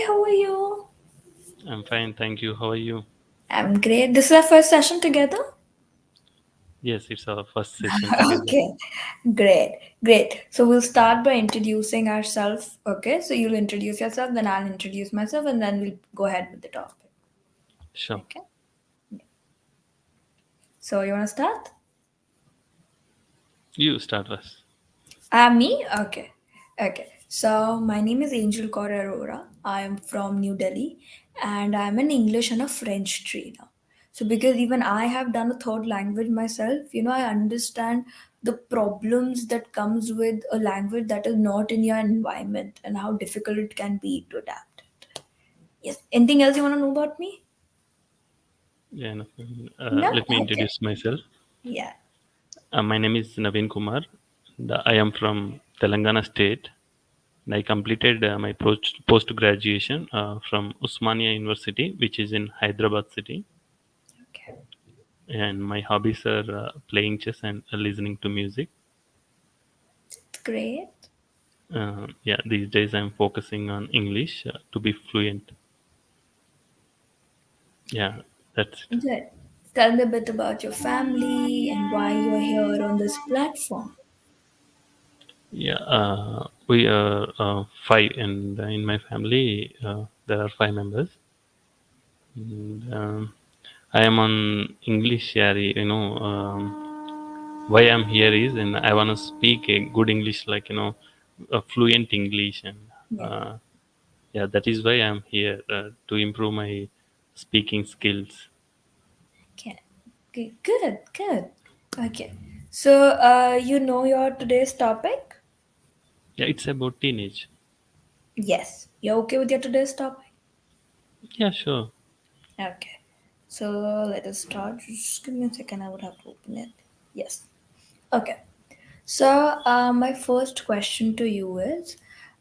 how are you? I'm fine, thank you. How are you? I'm great. This is our first session together. Yes, it's our first session together. Okay, great, great. So we'll start by introducing ourselves. Okay, so you'll introduce yourself, then I'll introduce myself, and then we'll go ahead with the topic. Sure. Okay. So you wanna start? You start first. Me? Okay. Okay. So my name is Angel Kaur Arora. I am from New Delhi and I'm an English and a French trainer. So because even I have done a third language myself, I understand the problems that comes with a language that is not in your environment and how difficult it can be to adapt. Yes. Anything else you want to know about me? Yeah, no, No? let me Okay. introduce myself. Yeah. My name is Naveen Kumar. I am from Telangana state. And I completed my post graduation from Usmania University, which is in Hyderabad city. Okay. And my hobbies are playing chess and listening to music. It's great. Yeah, these days I'm focusing on English to be fluent. Yeah, that's it. Good. Tell me a bit about your family and why you're here on this platform. Yeah, we are five, and in my family there are five members. And, I am on EnglishYaari. Why I'm here is, and I want to speak a good English, like a fluent English, and Yeah. uh, yeah, that is why I'm here to improve my speaking skills. Okay. Okay. Good. Good. Okay. So, you know your today's topic? Yeah, it's about teenage. Yes. You're okay with your today's topic? Yeah, sure. Okay. So, let us start. Just give me a second. I would have to open it. Yes. Okay. So, my first question to you is,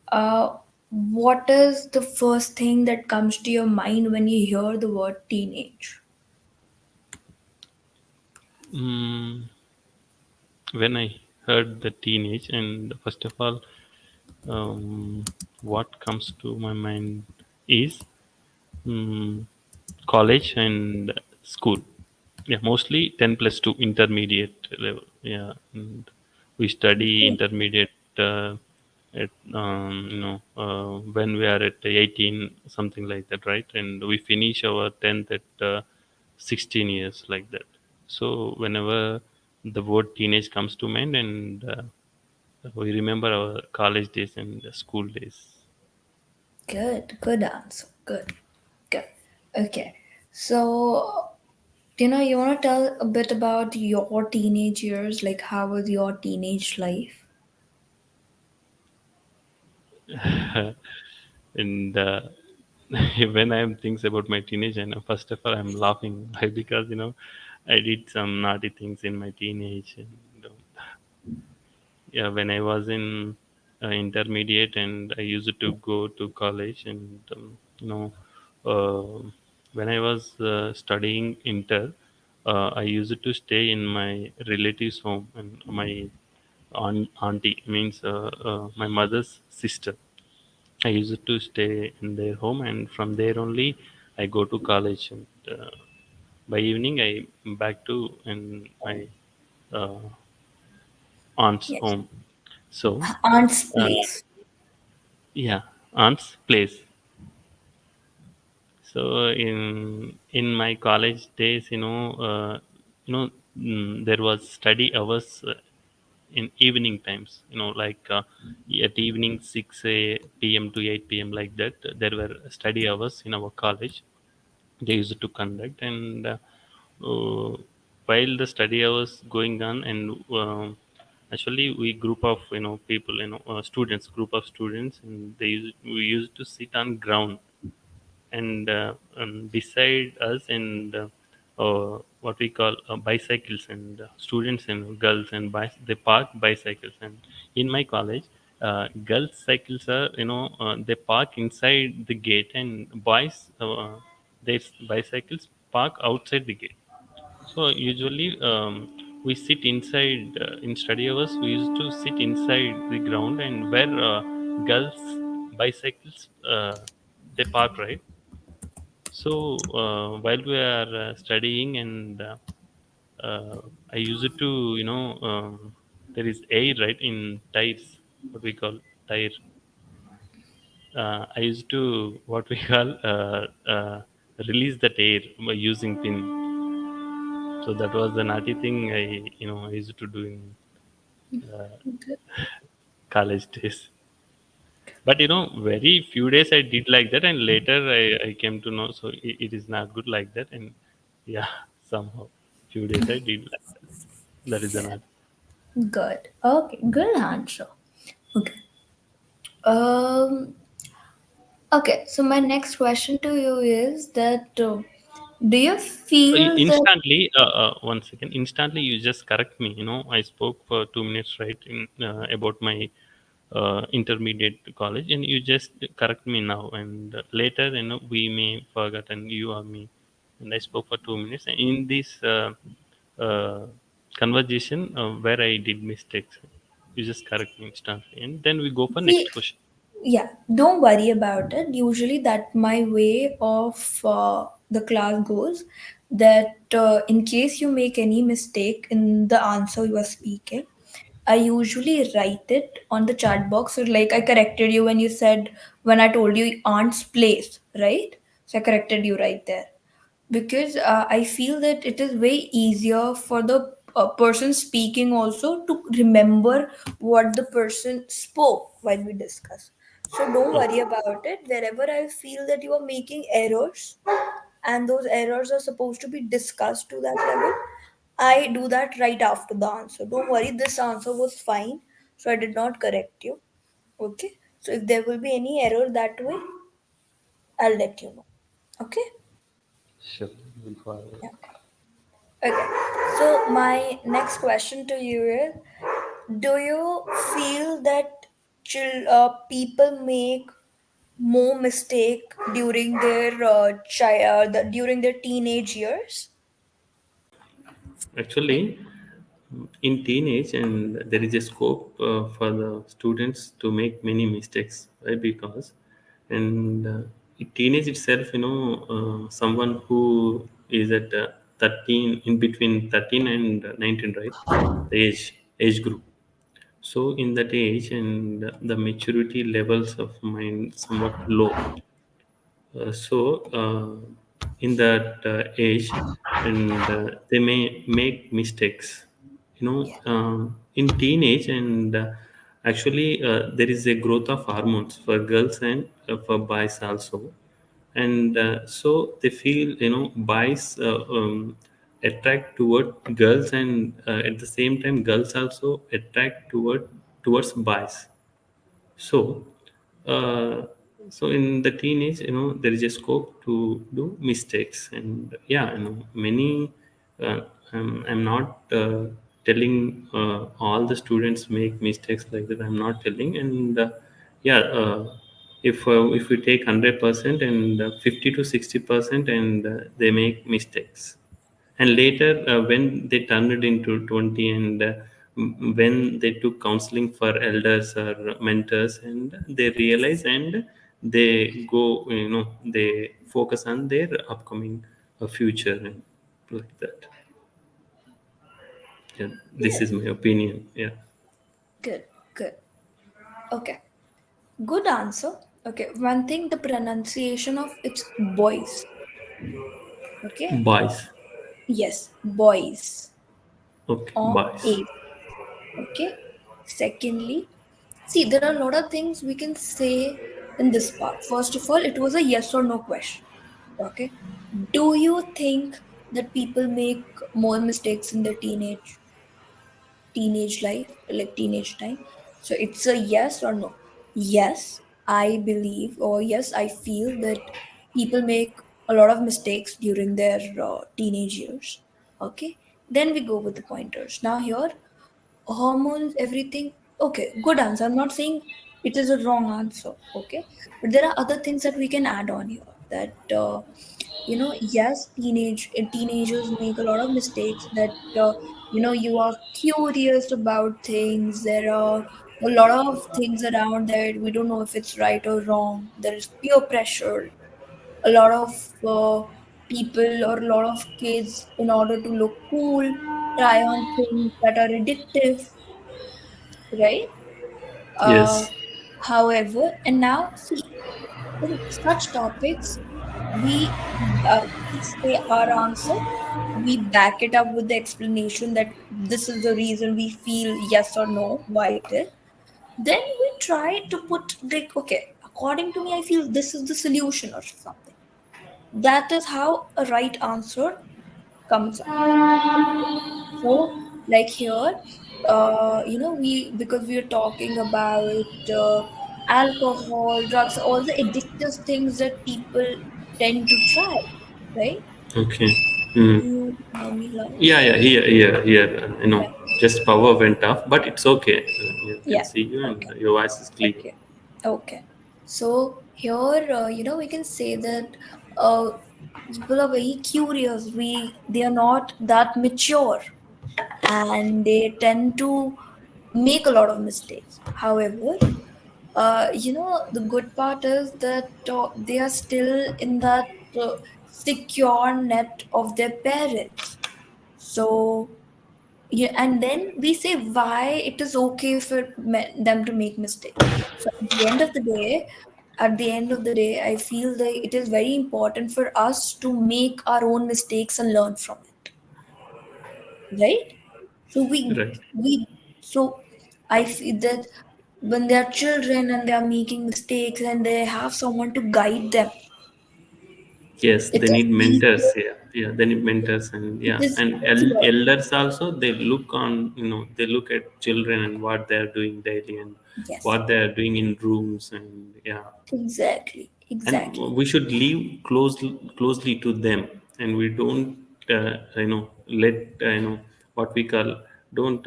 what is the first thing that comes to your mind when you hear the word teenage? Mm, when I heard the teenage, and first of all, what comes to my mind is mm, college and school. Yeah, mostly 10 plus 2 intermediate level. Yeah, and we study Okay. intermediate at when we are at 18, something like that, right? And we finish our 10th at 16 years, like that. So whenever the word teenage comes to mind, and we remember our college days and the school days. Good, good answer. Good, good. Okay. So, you want to tell a bit about your teenage years? Like, how was your teenage life? And when I'm thinks about my teenage, and first of all I'm laughing because I did some naughty things in my teenage. And yeah, when I was in intermediate, and I used to go to college, and uh, when I was studying inter, I used to stay in my relatives home, and my auntie means my mother's sister. I used to stay in their home, and from there only I go to college. And by evening, I back to in my uh, aunt's Yes. home. So, Aunt's uh, place. yeah, aunt's place. So in my college days, you know, there was study hours in evening times. Like at evening 6 p.m. to 8 p.m. like that. There were study hours in our college. They used to conduct, and uh, while the study hours going on, and actually we group of people, students, group of students, and we used to sit on ground, and beside us, and what we call bicycles, and students and girls and they park bicycles. And in my college, girls cycles are, they park inside the gate, and boys, their bicycles park outside the gate. So usually we sit inside in study hours. We used to sit inside the ground, and where girls bicycles they park, right? So while we are studying, and I use it to, there is air, right, in tires, what we call tire. I used to what we call release that air by using pin. So that was the naughty thing I used to do in Okay. college days. But very few days I did like that, and later I came to know, so it is not good like that, and yeah, somehow few days I did like that. That is Yeah. another. Good. Okay. Good answer. Okay. Um. Okay. So my next question to you is that do you feel that? Instantly, one second. Instantly, you just correct me. I spoke for 2 minutes, right, in about my intermediate college, and you just correct me now. And later, we may forget, and you or me. And I spoke for 2 minutes. And in this uh, conversation, where I did mistakes, you just correct me instantly, and then we go for See, next question. yeah, don't worry about it. Usually, that my way of the class goes that in case you make any mistake in the answer you are speaking, I usually write it on the chat box. So, like, I corrected you when you said, when I told you aunt's place, right? So, I corrected you right there because I feel that it is way easier for the person speaking also to remember what the person spoke while we discuss. So don't Okay. worry about it. Wherever I feel that you are making errors and those errors are supposed to be discussed to that level, I do that right after the answer. Don't worry, this answer was fine. So I did not correct you. Okay. So if there will be any error that way, I'll let you know. Okay. Sure. We'll follow. Yeah. Okay. So my next question to you is: do you feel that people make more mistake during their during their teenage years? Actually, in teenage, and there is a scope for the students to make many mistakes, right? Because and in teenage itself, someone who is at 13, in between 13 and 19, right? The age group. So in that age, and the maturity levels of mind somewhat low. In that age, and they may make mistakes, Yeah. in teenage, and actually there is a growth of hormones for girls and for boys also, and so they feel, boys attract toward girls, and at the same time girls also attract towards boys. So, uh, so in the teenage, there is a scope to do mistakes, and yeah, many. Uh, I'm not telling all the students make mistakes like that. I'm not telling, and yeah, if we take 100%, and 50 to 60%, and they make mistakes, and later when they turned it into 20, and when they took counseling for elders or mentors, and they realize, and they go, they focus on their upcoming future, and like that. Yeah, this Yeah. is my opinion. Yeah. Good. Good. Okay. Good answer. Okay. One thing, the pronunciation of it's boys. Okay. Boys. Yes, boys. Okay, On boys. A. Okay. Secondly, see, there are a lot of things we can say in this part. First of all, it was a yes or no question. Okay. Do you think that people make more mistakes in their teenage life, like teenage time? So it's a yes or no. Yes, I believe, or yes, I feel that people make a lot of mistakes during their teenage years. Okay. Then we go with the pointers. Now here, hormones, everything. Okay, good answer. I'm not saying it is a wrong answer. Okay, but there are other things that we can add on here. That yes, teenagers make a lot of mistakes. That you are curious about things. There are A lot of things around that we don't know if it's right or wrong. There is peer pressure. A lot of people or a lot of kids, in order to look cool, try on things that are addictive, right? Uh, Yes. However, and now see, in such topics, we we say our answer, we back it up with the explanation that this is the reason we feel yes or no, why it is. Then we try to put like, okay, according to me, I feel this is the solution or something. That is how a right answer comes up. So, like here, because we are talking about alcohol, drugs, all the addictive things that people tend to try, right? Okay. Mm. You hear me loud? Yeah, yeah, here. Yeah. Just power went off, but it's okay. You can Yeah. see you, and Okay. your voice is clear. Okay. Okay. So here, we can say that uh, people are very curious. They are not that mature, and they tend to make a lot of mistakes. However, the good part is that they are still in that secure net of their parents. So, yeah, and then we say why it is okay for them to make mistakes. So at the end of the day, I feel that it is very important for us to make our own mistakes and learn from it, right? So Right. so I feel that when they are children and they are making mistakes and they have someone to guide them, Yes, it they is need mentors. easier. Yeah, yeah, they need mentors, and It yeah, is and easier. elders also, they look on, they look at children and what they are doing daily, and Yes, what they are doing in rooms, and yeah, exactly, and exactly. we should live closely to them, and we don't let what we call, don't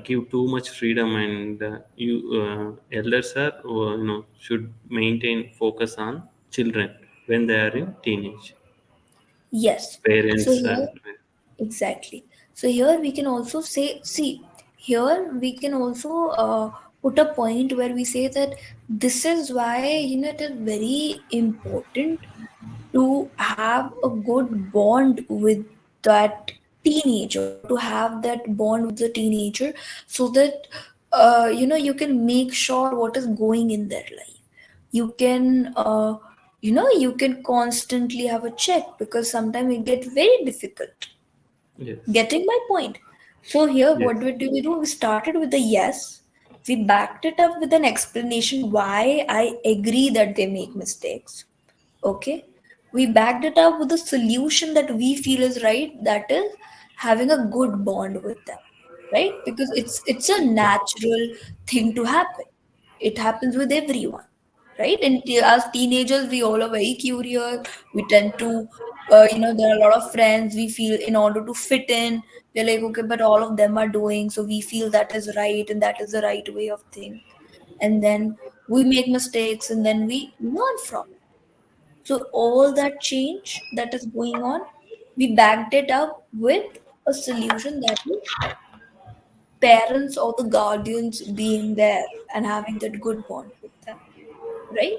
give too much freedom, and you elders are should maintain focus on children when they are in teenage, Yes. So parents here, and exactly. So here we can also say, see, here we can also put a point where we say that this is why, it is very important to have a good bond with that teenager, to have that bond with the teenager, so that you can make sure what is going in their life. You can you can constantly have a check, because sometimes it get very difficult. yes, Getting my point? So here, yes, what we do? We started with a yes. We backed it up with an explanation why I agree that they make mistakes. Okay. We backed it up with a solution that we feel is right. That is having a good bond with them, right? Because it's a natural thing to happen. It happens with everyone, right? And as teenagers, we all are very curious. We tend to, there are a lot of friends. We feel in order to fit in, we're like, okay, but all of them are doing, so we feel that is right and that is the right way of think. And then we make mistakes and then we learn from it. So all that change that is going on, we backed it up with a solution that is parents or the guardians being there and having that good bond with them, right?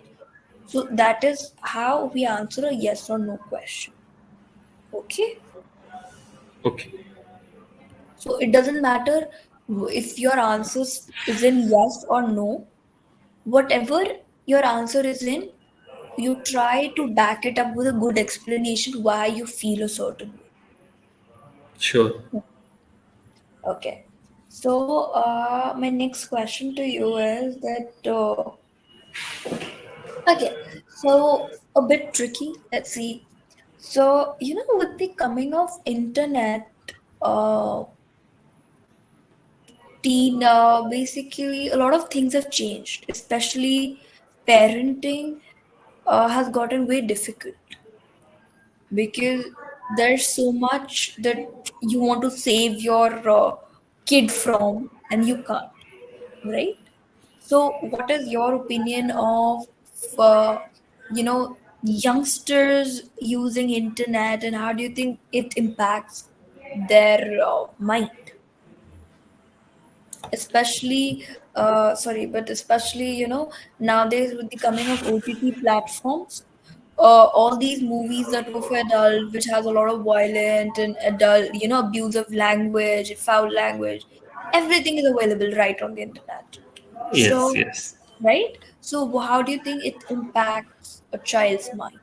So that is how we answer a yes or no question. Okay. okay, So it doesn't matter if your answer is in yes or no. Whatever your answer is in, you try to back it up with a good explanation why you feel a certain sure. way. Okay. So my next question to you is that okay. So a bit tricky. Let's see. So with the coming of internet, uh, basically a lot of things have changed. Especially parenting has gotten way difficult, because there's so much that you want to save your kid from, and you can't, right? So, what is your opinion of youngsters using internet, and how do you think it impacts their mind, especially sorry, but especially, nowadays with the coming of OTT platforms, all these movies that were for adult, which has a lot of violent and adult, abusive language, foul language, everything is available right on the internet. Yes, So, yes. right? So, how do you think it impacts a child's mind?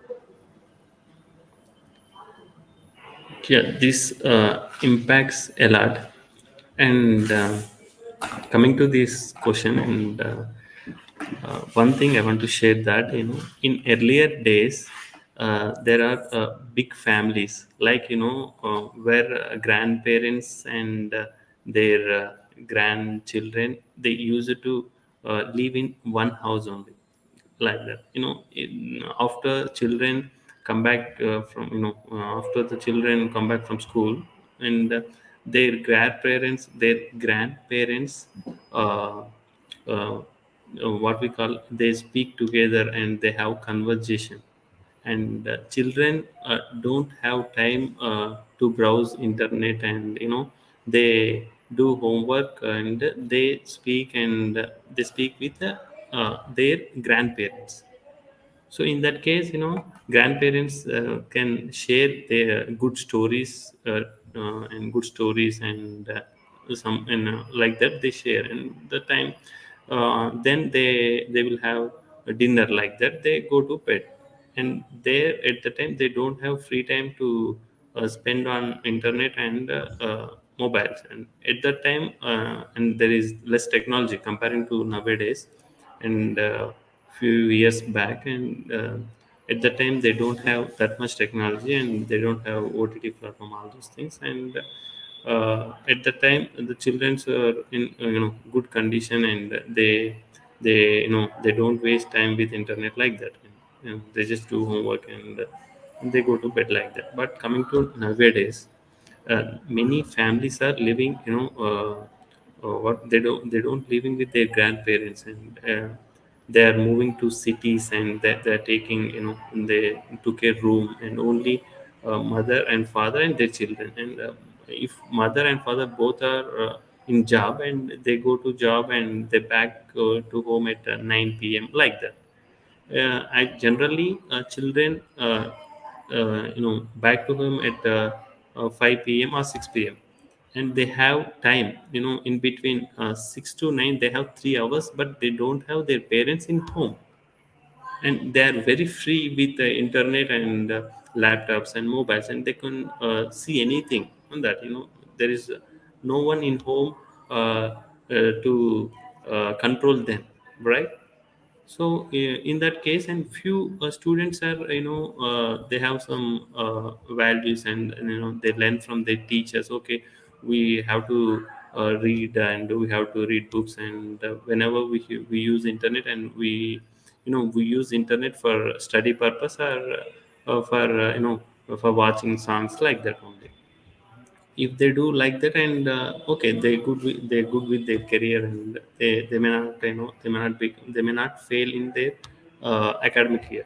Yeah, this impacts a lot. And coming to this question, and one thing I want to share that, in earlier days, there are big families, like, where grandparents and their grandchildren, they used to live in one house only, like that. After children come back from, after the children come back from school, and their grandparents, uh, uh, what we call, they speak together and they have conversation. And children don't have time to browse internet, and they do homework, and they speak with their grandparents. So in that case, grandparents can share their good stories, and good stories, and some, and like that they share. And the time, then they will have a dinner, like that they go to bed. And there, at the time, they don't have free time to spend on internet and mobiles. And at that time, and there is less technology comparing to nowadays. And few years back, and at that time they don't have that much technology, and they don't have OTT platform, all those things. And at that time the children are in good condition, and they they don't waste time with internet like that. They just do homework, and they go to bed like that. But coming to nowadays, many families are living, what they don't living with their grandparents. And they are moving to cities, and they're taking, they took a room, and only mother and father and their children. And if mother and father both are in job, and they go to job, and they back to home at 9 p.m., like that. I generally, children, back to home at 5 p.m. or 6 p.m., and they have time, in between 6 to 9, they have 3 hours, but they don't have their parents in home. And they are very free with the internet and laptops and mobiles, and they can see anything on that. There is no one in home to control them, right? So in that case, and few students are, they have some values, and they learn from their teachers. Okay, we have to read, and we have to read books. And whenever we use internet, and we use internet for study purpose, or for for watching songs, like that only. If they do like that, and okay, they're good with their career, and they may not, they may not fail in their academic year.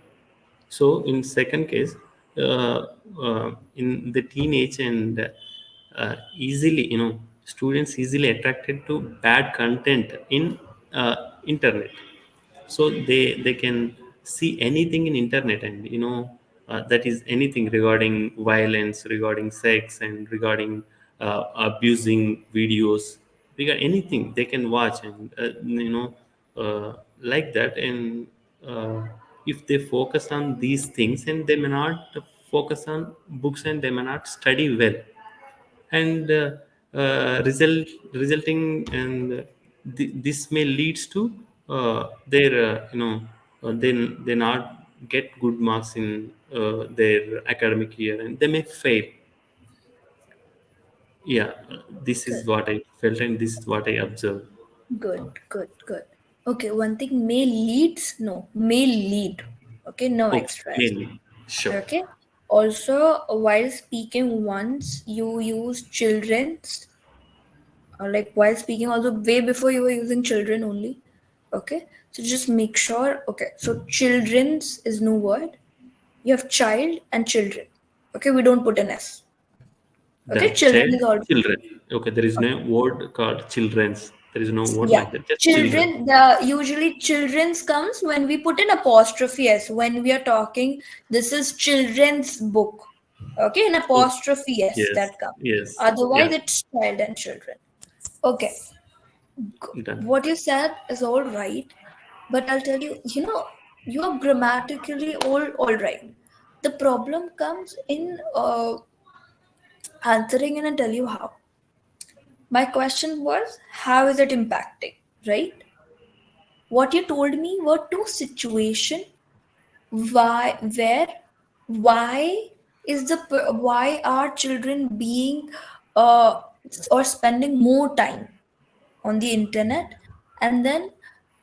So in second case, in the teenage, and easily, students easily attracted to bad content in internet. So they can see anything in internet, and that is anything regarding violence, regarding sex, and regarding abusing videos. Regarding anything they can watch, and like that. And if they focus on these things, and they may not focus on books, and they may not study well. And resulting, and this may leads to their, then they not get good marks in their academic year, and they may fail. Yeah, this is Good, what I felt, and this is what I observed. good, good, good. Okay, one thing may leads, no, may lead. Okay, no Okay, extra S. mainly, sure. Okay. Also, while speaking once, you use children's, like while speaking, also way before you were using children only. Okay. So just make sure. Okay. So children's is no word. You have child and children. Okay. We don't put an S. Okay. Then Children child, is all. children. Okay, there is no word called children's. There is no word Yeah, like that. Just children. children. The usually children's comes when we put an apostrophe s. When we are talking, this is children's book. Okay, an Oh, apostrophe s yes, that comes. yes, Otherwise, yeah, it's child and children. Okay, done. what you said is all right, but I'll tell you, you are grammatically all right. The problem comes in answering, and I'll tell you how. My question was, how is it impacting, right? What you told me were two situations. Why where why is why are children being uh or spending more time on the internet, and then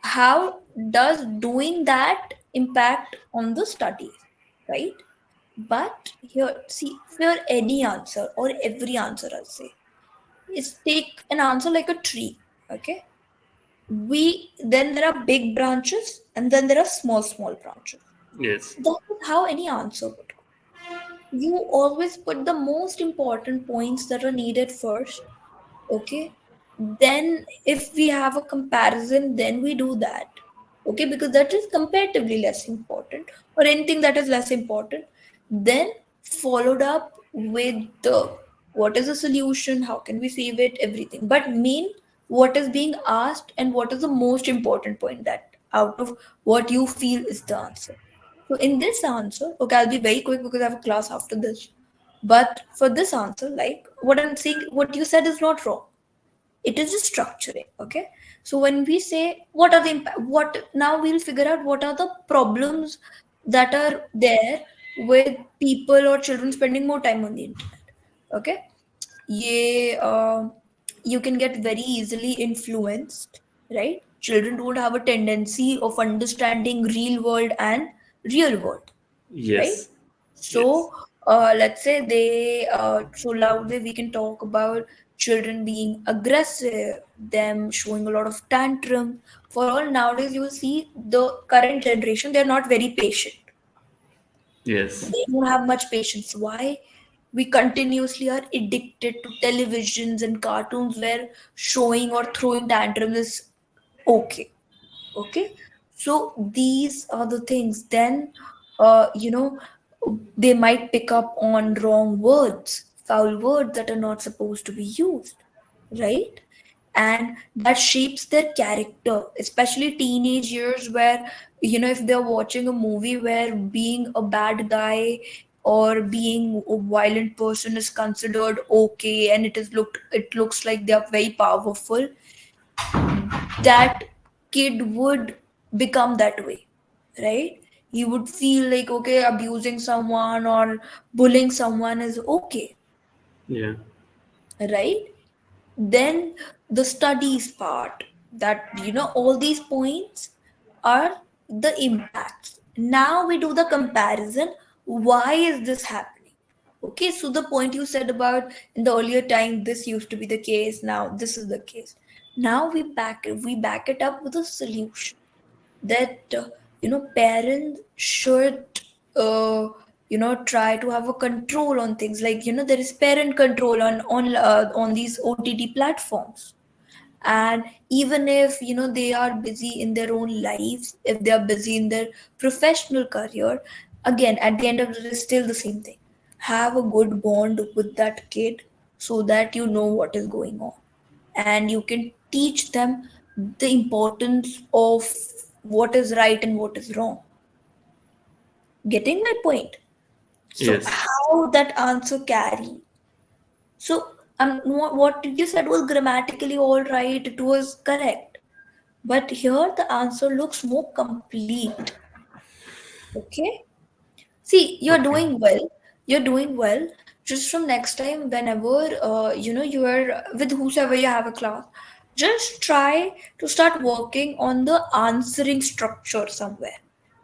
how does doing that impact on the studies, right? But here, see, for any answer or every answer, I'll say, is take an answer like a tree. Okay, we then there are big branches and then there are small branches. Yes, That is how any answer would go. You always put the most important points that are needed first. Okay, then if we have a comparison, then we do that. Okay, because that is comparatively less important, or anything that is less important, then followed up with the what is the solution, how can we save it, everything. But main, what is being asked and what is the most important point, that out of what you feel is the answer. So in this answer, okay, I'll be very quick because I have a class after this. But for this answer, like what I'm saying, what you said is not wrong. It is just structuring. Okay, so when we say what are the impact, what now we'll figure out what are the problems that are there with people or children spending more time on the internet. Okay, yeah, you can get very easily influenced, right? Children don't have a tendency of understanding real world and real world, right? yes, yes, So, let's say so loudly we can talk about children being aggressive, them showing a lot of tantrum. For all nowadays, you will see the current generation, they're not very patient. yes, They don't have much patience. Why? We continuously are addicted to televisions and cartoons where showing or throwing tantrums is okay. Okay, so these are the things. Then they might pick up on wrong words, foul words that are not supposed to be used, right? And that shapes their character, especially teenage years, where if they're watching a movie where being a bad guy or being a violent person is considered okay, and it looks like they are very powerful, that kid would become that way, right? He would feel like, okay, abusing someone or bullying someone is okay, yeah, right? Then the studies part, that all these points are the impacts. Now we do the comparison. Why is this happening? Okay, so the point you said about in the earlier time this used to be the case, now this is the case. Now we back it up with a solution, that parents should try to have a control on things, like there is parent control on these OTT platforms. And even if they are busy in their own lives, if they are busy in their professional career, again at the end of the day, still the same thing. Have a good bond with that kid so that you know what is going on, and you can teach them the importance of what is right and what is wrong. Getting my point? So yes, how that answer carry? So what you said was grammatically all right, it was correct, but here the answer looks more complete. Okay, see, you're okay, doing well. You're doing well. Just from next time, whenever you are with whosoever you have a class, just try to start working on the answering structure somewhere.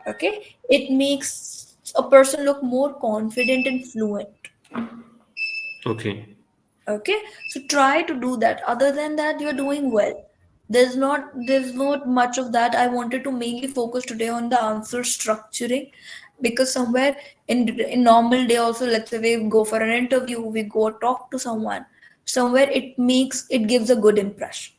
Okay, it makes a person look more confident and fluent. okay, Okay, so try to do that. Other than that, you're doing well. There's not much of that. I wanted to mainly focus today on the answer structuring, because somewhere in normal day also, let's say we go for an interview, we go talk to someone, somewhere it gives a good impression.